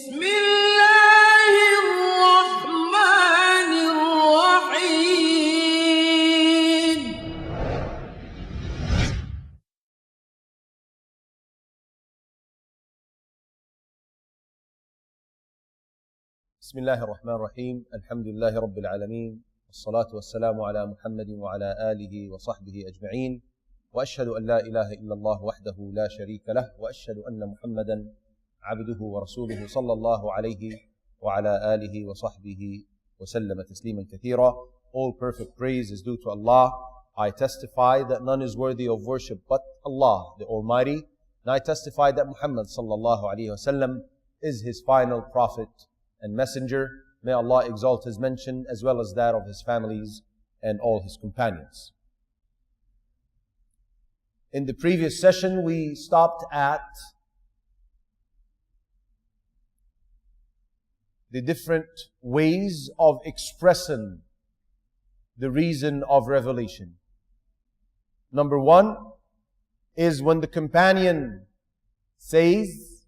بسم الله الرحمن الرحيم. بسم الله الرحمن الرحيم. الحمد لله رب العالمين، والصلاة والسلام على محمد وعلى آله وصحبه أجمعين، وأشهد أن لا إله إلا الله وحده لا شريك له، وأشهد أن محمدا عبده ورسوله صلى الله عليه وعلى آله وصحبه وسلم تسليما كثيرا. All perfect praise is due to Allah. I testify that none is worthy of worship but Allah, the Almighty, and I testify that Muhammad sallallahu alaihi wasallam is His final prophet and messenger. May Allah exalt His mention as well as that of His families and all His companions. In the previous session, we stopped at the different ways of expressing the reason of revelation. Number one is when the companion says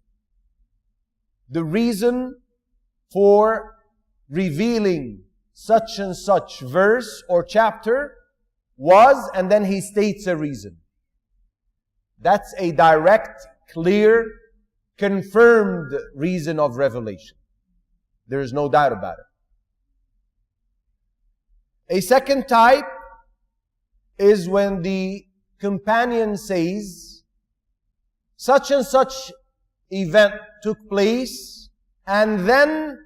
the reason for revealing such and such verse or chapter was, and then he states a reason. That's a direct, clear, confirmed reason of revelation. There is no doubt about it. A second type is when the companion says, such and such event took place, and then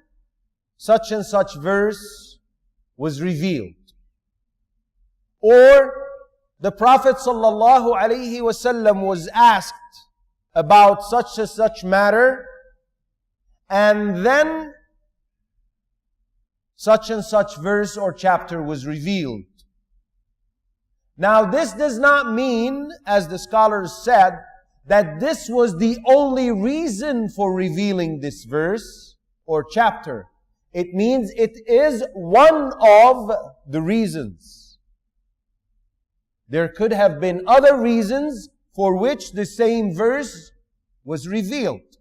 such and such verse was revealed. Or the Prophet sallallahu alaihi wasallam was asked about such and such matter, and then such and such verse or chapter was revealed. Now this does not mean, as the scholars said, that this was the only reason for revealing this verse or chapter. It means it is one of the reasons. There could have been other reasons for which the same verse was revealed.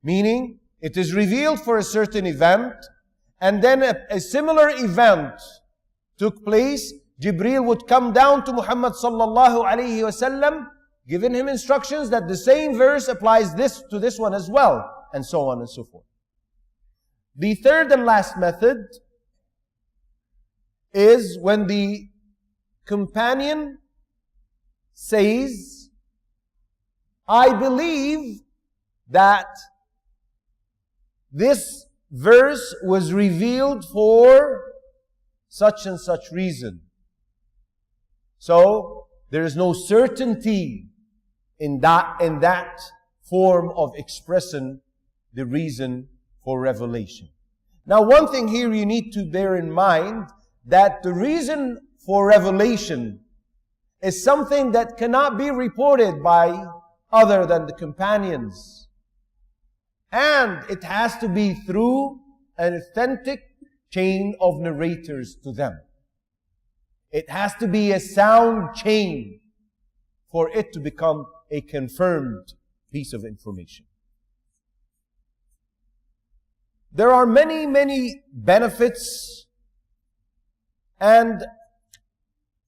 Meaning, it is revealed for a certain event, and then a similar event took place. Jibreel would come down to Muhammad sallallahu alaihi wasallam, giving him instructions that the same verse applies this to this one as well, and so on and so forth. The third and last method is when the companion says, I believe that this verse was revealed for such and such reason. So, there is no certainty in that form of expressing the reason for revelation. Now, one thing here you need to bear in mind, that the reason for revelation is something that cannot be reported by other than the companions. And it has to be through an authentic chain of narrators to them. It has to be a sound chain for it to become a confirmed piece of information. There are many, many benefits and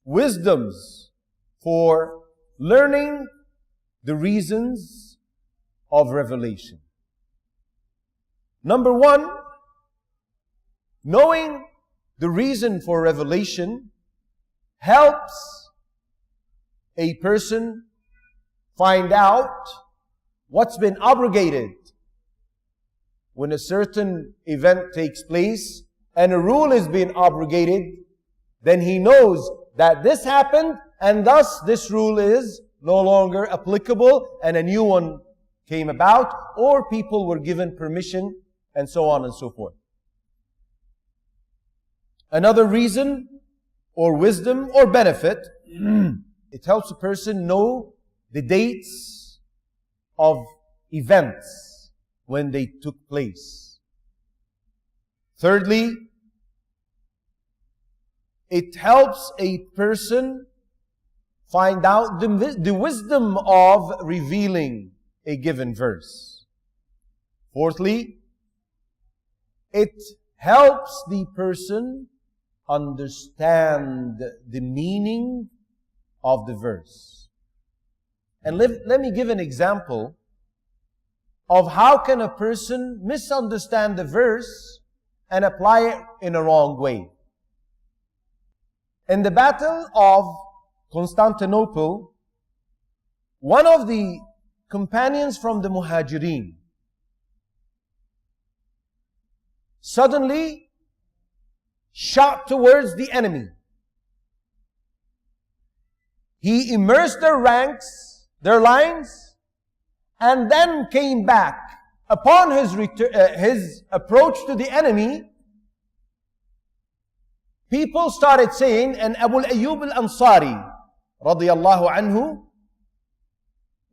wisdoms for learning the reasons of revelation. Number one, knowing the reason for revelation helps a person find out what's been abrogated. When a certain event takes place and a rule is being abrogated, then he knows that this happened and thus this rule is no longer applicable and a new one came about, or people were given permission, and so on and so forth. Another reason or wisdom or benefit, it helps a person know the dates of events when they took place. Thirdly, it helps a person find out the wisdom of revealing a given verse. Fourthly, it helps the person understand the meaning of the verse. And let me give an example of how can a person misunderstand the verse and apply it in a wrong way. In the Battle of Constantinople, one of the companions from the Muhajirin suddenly shot towards the enemy. He immersed their ranks, their lines, and then came back. Upon his approach to the enemy, people started saying, and Abu Ayyub al-Ansari radiyallahu anhu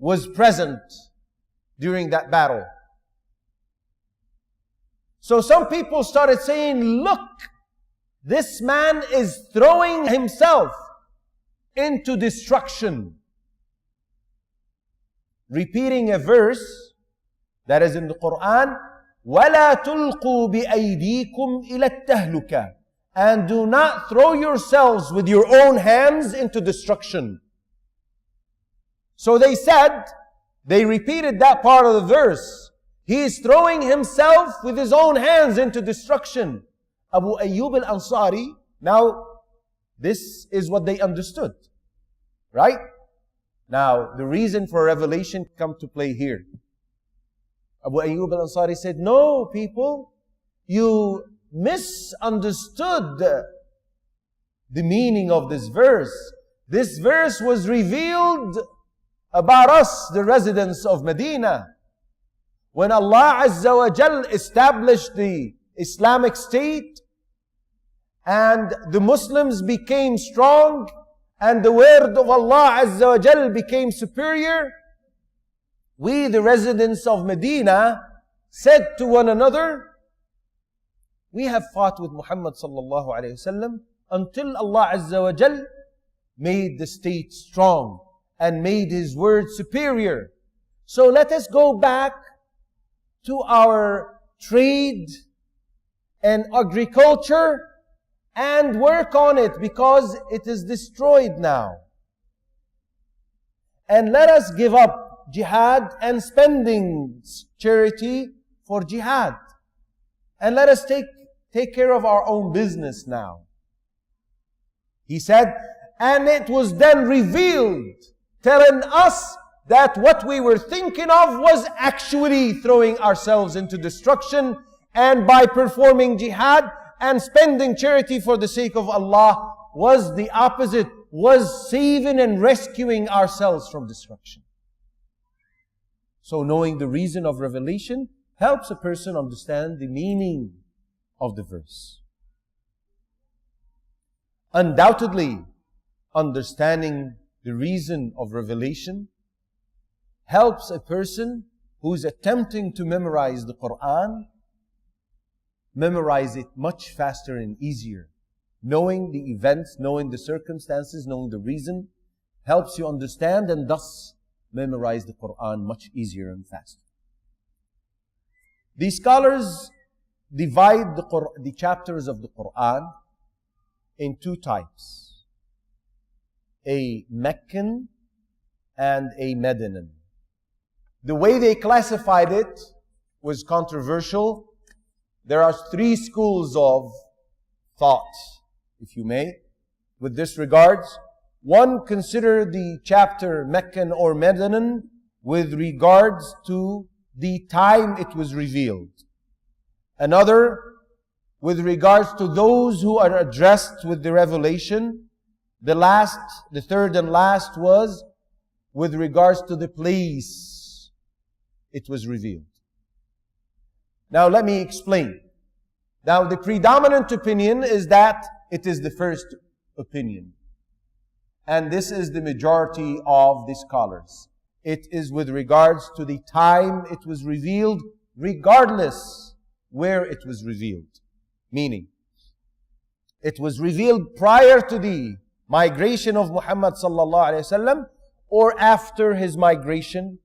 was present during that battle. So some people started saying, look, this man is throwing himself into destruction. Repeating a verse that is in the Qur'an, وَلَا تُلْقُوا بِأَيْدِيكُمْ إِلَى التَّهْلُكَةِ, and do not throw yourselves with your own hands into destruction. So they said, they repeated that part of the verse. He is throwing himself with his own hands into destruction. Abu Ayyub al-Ansari, now this is what they understood. Right? Now, the reason for revelation come to play here. Abu Ayyub al-Ansari said, no, people, you misunderstood the meaning of this verse. This verse was revealed about us, the residents of Medina. When Allah Azza wa Jal established the Islamic State and the Muslims became strong and the word of Allah Azza wa Jal became superior, we, the residents of Medina, said to one another, we have fought with Muhammad sallallahu alayhi wasallam until Allah Azza wa Jal made the state strong and made His word superior. So let us go back to our trade and agriculture and work on it because it is destroyed now. And let us give up jihad and spending charity for jihad. And let us take care of our own business now. He said, and it was then revealed, telling us that what we were thinking of was actually throwing ourselves into destruction, and by performing jihad and spending charity for the sake of Allah was the opposite, was saving and rescuing ourselves from destruction. So knowing the reason of revelation helps a person understand the meaning of the verse. Undoubtedly, understanding the reason of revelation helps a person who is attempting to memorize the Qur'an memorize it much faster and easier. Knowing the events, knowing the circumstances, knowing the reason helps you understand and thus memorize the Qur'an much easier and faster. The scholars divide the chapters of the Qur'an in two types: a Meccan and a Medinan. The way they classified it was controversial. There are three schools of thought, if you may, with this regards. One, consider the chapter Meccan or Medinan with regards to the time it was revealed. Another, with regards to those who are addressed with the revelation. The third and last was with regards to the place it was revealed. Now let me explain. Now the predominant opinion is that it is the first opinion. And this is the majority of the scholars. It is with regards to the time it was revealed, regardless where it was revealed. Meaning, it was revealed prior to the migration of Muhammad sallallahu alaihi wasallam or after his migration.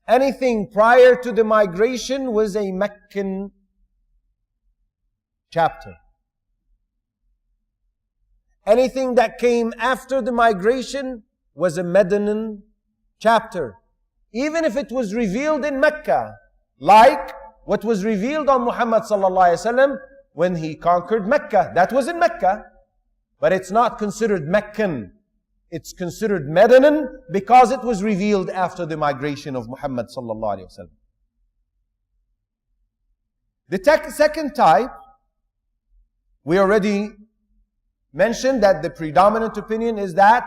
anything prior to the migration was a Meccan chapter. Anything that came after the migration was a Medinan chapter. Even if it was revealed in Mecca, like what was revealed on Muhammad sallallahu alaihi wasallam when he conquered Mecca. That was in Mecca. But it's not considered Meccan. It's considered Medinan because it was revealed after the migration of Muhammad sallallahu alaihi wasallam. The second type, we already mentioned that the predominant opinion is that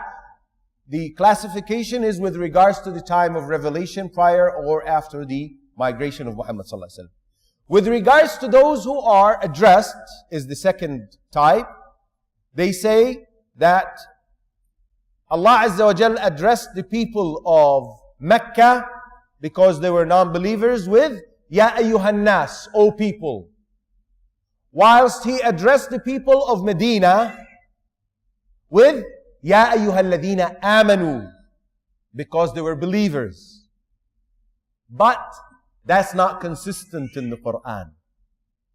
the classification is with regards to the time of revelation prior or after the migration of Muhammad sallallahu alaihi wasallam. With regards to those who are addressed, is the second type. They say that Allah Azza wa Jal addressed the people of Mecca because they were non-believers with Ya ayyuhan nas, O people. Whilst He addressed the people of Medina with Ya ayyuhal ladhina amanu, because they were believers. But that's not consistent in the Qur'an.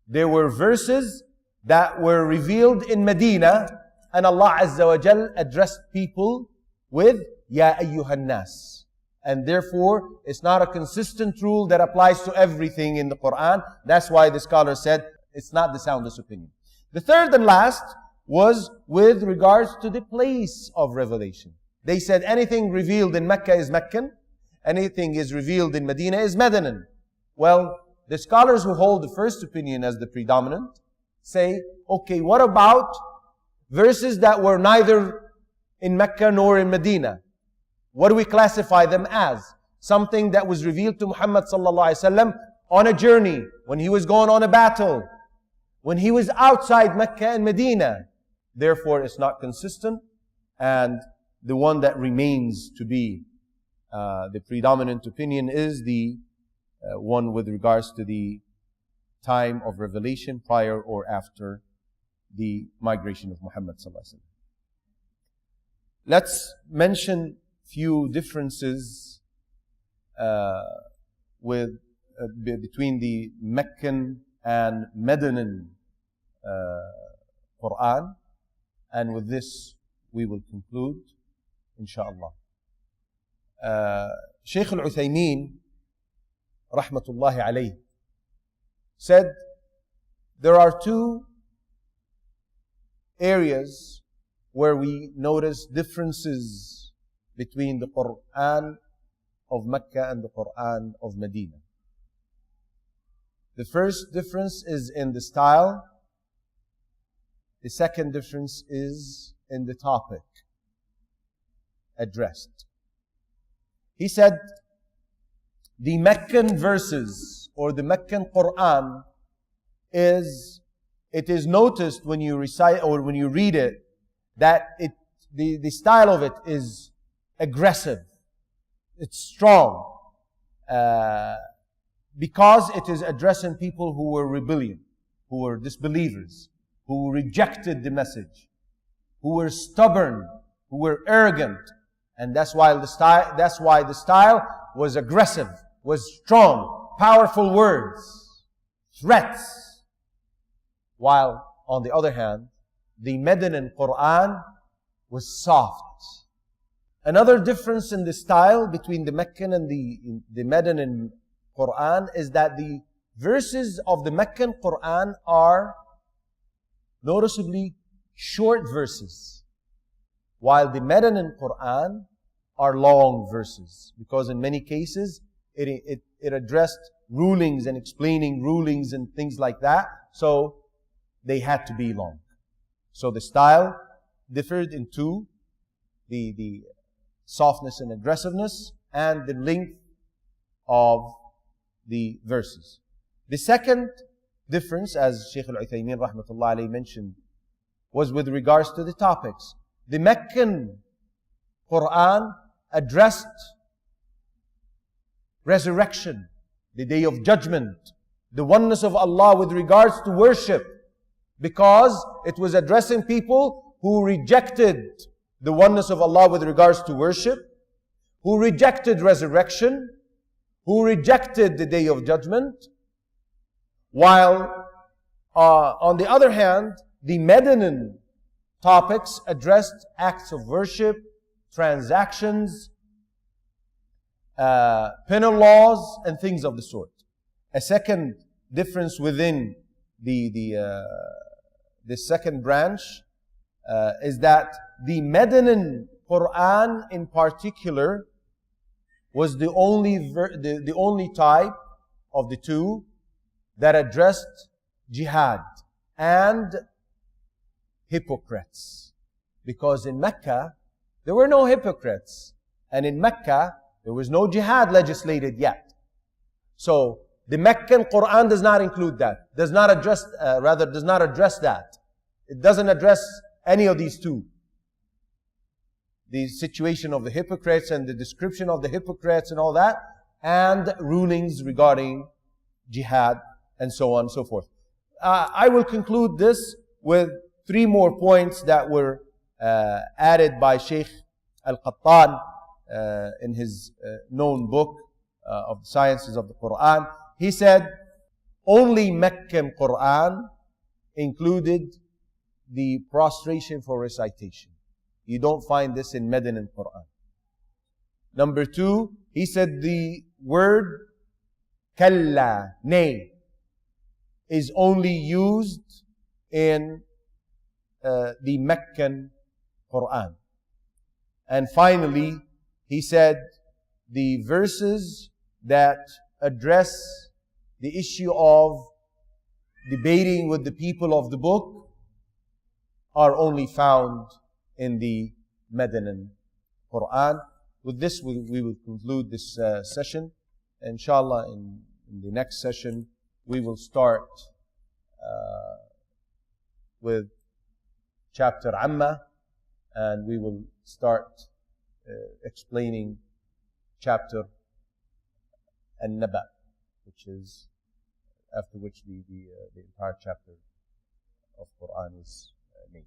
There were verses that were revealed in Medina, and Allah Azza wa Jal addressed people with Ya ayyuhan nas. And therefore, it's not a consistent rule that applies to everything in the Qur'an. That's why the scholar said it's not the soundest opinion. The third and last was with regards to the place of revelation. They said anything revealed in Mecca is Meccan, anything is revealed in Medina is Medinan. Well, the scholars who hold the first opinion as the predominant say, okay, what about verses that were neither in Mecca nor in Medina? What do we classify them as? Something that was revealed to Muhammad sallallahu alaihi wasallam on a journey, when he was going on a battle, when he was outside Mecca and Medina. Therefore, it's not consistent, and the one that remains to be the predominant opinion is the one with regards to the time of revelation prior or after the migration of Muhammad sallallahu alaihi wasallam. Let's mention few differences between the Meccan and Medinan Qur'an, and with this we will conclude, inshaAllah. Sheik Al-Uthaymeen rahmatullahi alayh said there are two areas where we notice differences between the Qur'an of Mecca and the Qur'an of Medina. The first difference is in the style. The second difference is in the topic addressed. He said, the Meccan verses or the Meccan Qur'an it is noticed when you recite or when you read it that the style of it is aggressive. It's strong. Because it is addressing people who were rebellion, who were disbelievers, who rejected the message, who were stubborn, who were arrogant. And that's why the style was aggressive, was strong, powerful words, threats. While on the other hand, the Medinan Qur'an was soft. Another difference in the style between the Meccan and the Medinan Qur'an is that the verses of the Meccan Qur'an are noticeably short verses, while the Medinan Qur'an are long verses, because in many cases it addressed rulings and explaining rulings and things like that, so they had to be long. So the style differed in two, the softness and aggressiveness, and the length of the verses. The second difference, as Sheikh Al-Uthaymeen rahmatullah alayhi mentioned, was with regards to the topics. The Meccan Qur'an addressed resurrection, the day of judgment, the oneness of Allah with regards to worship, because it was addressing people who rejected the oneness of Allah with regards to worship, who rejected resurrection, who rejected the Day of Judgment, while on the other hand, the Medinan topics addressed acts of worship, transactions, penal laws, and things of the sort. A second difference within the second branch is that the Medinan Qur'an in particular was the only type of the two that addressed jihad and hypocrites. Because in Mecca, there were no hypocrites. And in Mecca, there was no jihad legislated yet. So, the Meccan Qur'an does not include that. Does not address that. It doesn't address any of these two. The situation of the hypocrites and the description of the hypocrites and all that, and rulings regarding jihad and so on and so forth. I will conclude this with 3 more points that were added by Sheik Al-Qattan in his known book of the Sciences of the Qur'an. He said, only Meccan Qur'an included the prostration for recitation. You don't find this in Medinan Qur'an. Number 2, he said the word kalla, nay, is only used in the Meccan Qur'an. And finally, he said the verses that address the issue of debating with the people of the book are only found in the Medinan Qur'an. With this, we will conclude this session. Inshallah, in the next session, we will start with chapter Amma, and we will start explaining chapter An-Naba, which is after which the entire chapter of Quran is named.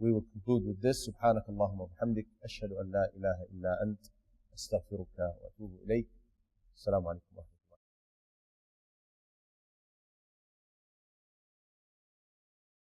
We will conclude with this. Subhanak Allahumma wa bihamdik, ashhadu an la ilaha illa ant, astaghfiruka wa atubu ilayk. Assalamu alaikum wa rahmatullahi.